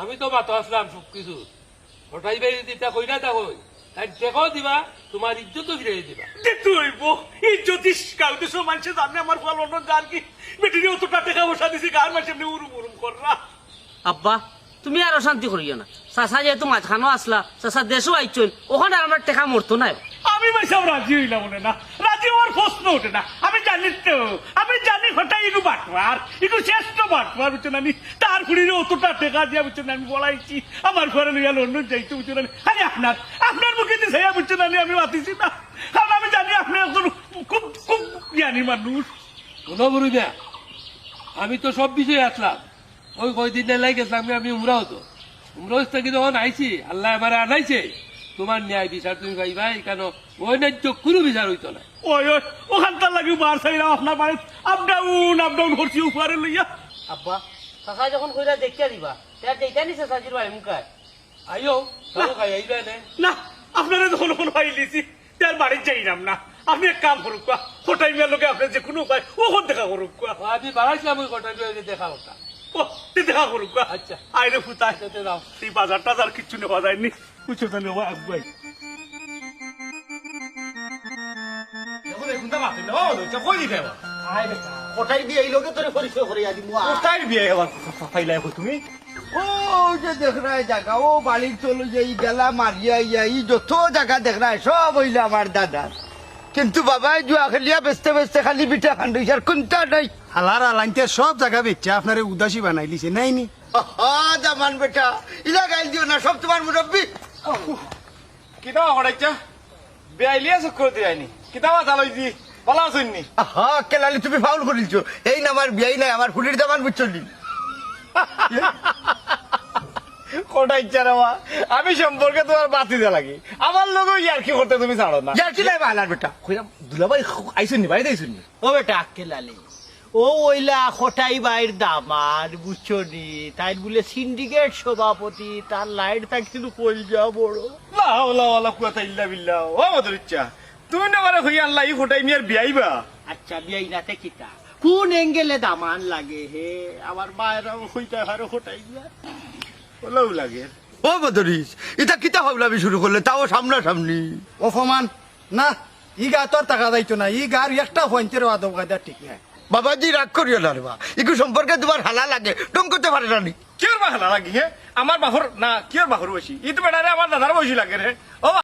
আমি তো মাতো আসলাম সব কিছু হঠাই ভাই দিতা কই না তা কই তাই দেখো দিবা তোমার ইজ্জতও ফিরে দিবা দেখতে হইব এই জ্যোতিষ কাউকে সব মানুষের জানে আমার ফল অন্য জান কি বেটিরে অতটা টাকা বসা দিছি গার মাসে উরুম উরুম কররা। আব্বা তুমি আর অশান্তি করিও না চাচা যেহেতু মাঝখানো আসলা চাচা দেশও আইচন ওখানে আর আমার টেকা মরতো না আমি মাইসাব রাজি হইলাম বলে না, রাজি হওয়ার প্রশ্ন ওঠে না। আমি জানি তো, আমি জানি হঠাৎ একটু বাটবার একটু শ্রেষ্ঠ বাটবার বুঝছেন আমি তার ফুড়িরে অতটা টেকা দিয়া বুঝছেন আমি বলাইছি আমার ঘরে লইয়া লন্ডন যাইতে বুঝছেন আমি খালি আপনার মুখে যে সেই বুঝছেন আমি বাতিছি না, কারণ আমি জানি আপনি একজন খুব খুব জ্ঞানী মানুষ। কোনো বড় না আমি তো সব বিষয়ে আসলাম ওই কয়দিন লাই গেছিলাম আমি উমরা হতো উমরা থেকে যখন আইছি আল্লাহ আমার আনাইছে তোমার ন্যায় বিচার তুমি পাইবাই কেন ওই ন্যায্য কোনো বিচার হইতো না। ওই ওই ওখানটার লাগি বার চাইলাম আপনার বাড়ি আপ ডাউন করছি উপরে লইয়া। আব্বা চাচা যখন কইরা দেখিয়া দিবা তার যেটা নি চাচাজির ভাই মুখায় আইও তাও খাই আইবা নে না আপনারা যখন কোনো ভাই লিছি তার বাড়ির যাইলাম না, আপনি এক কাম করুক হোটাই মেয়ের লোকে আপনার যে কোনো উপায় ওখান দেখা করুক আমি বাড়াইছিলাম ওই কটা দেখা ওটা দেখা করুক। আচ্ছা আইরে ফুতাই দাও এই বাজার টাজার কিচ্ছু নেওয়া যায়নি বুঝছো তাহলে আগুয়াই কোথায় দিয়ে এই লোকে তোরে পরিচয় করে আদি মুয়া কোথায় বিয়ে আবার ফাইলাই তুমি ও যে দেখ রা জায়গা ও বাড়ির চলো যে এই গেলা মারিয়া ইয়া ই যত জায়গা দেখ রা সব হইল আমার দাদা, কিন্তু বাবা জুয়া খেলিয়া বেচতে বেচতে খালি পিঠা খান্ডইছ আর কোনটা নাই হালার আলাইতে সব জায়গা বেচছে আপনারে উদাসী বানাই লিছে নাইনি জামান বেটা ইলা গাইল দিও না সব তোমার মুরব্বী। কিতা হড়াইছা বেআইলিয়া চক্কর দিয়াইনি কিতাবা চালাইছি বলা শুননি কেলালি তুমি ফাউল করিলছো এই না আমার বিয়াই নাই আমার ফুলির দামান বুঝছো নি কোটাইছা রে আমি সম্পর্কে তোমার বাতি দে লাগি আমার লোক ইয়ার কি করতে তুমি ছাড়ো না যার চিলাই বালার বেটা কইরাম দুলাভাই আইছুননি বাড়িতে আইছুননি ও বেটা কেলালি ও ওইলা খটাই বাইর দামার বুঝছো নি তাই বলে সিন্ডিকেট সভাপতি তার লাইট থাকছিল পয়সা বড় লা হাওলা ওয়ালা কুওয়াতা ইল্লা বিল্লাহ ও মদর ইচ্ছা তুমি না মানে হই আল্লাহ ই ফটাই মিয়ার বিয়াইবা আচ্ছা বিয়াই নাতে কিতা কোন এঙ্গেলে দামান লাগে হে আমার মায়েরা হইতা হারো খটাই দিয়া ওলাও লাগে ও বদরিস এটা কিতা হবলাবি শুরু করলে তাও সামনা সামনি অপমান না ই গা তোর টাকা যাইতো না ই গার একটা পয়েন্টের আদব কায়দা ঠিক নাই বাবাজি রাগ করিও না রে বা একটু সম্পর্কে তোমার হালা লাগে টং করতে পারে না নি কিয়র বা হালা লাগি হে আমার বাহর না কিয়র বাহর বসি ই তো বেড়ারে আমার দাদার বসি লাগে রে ও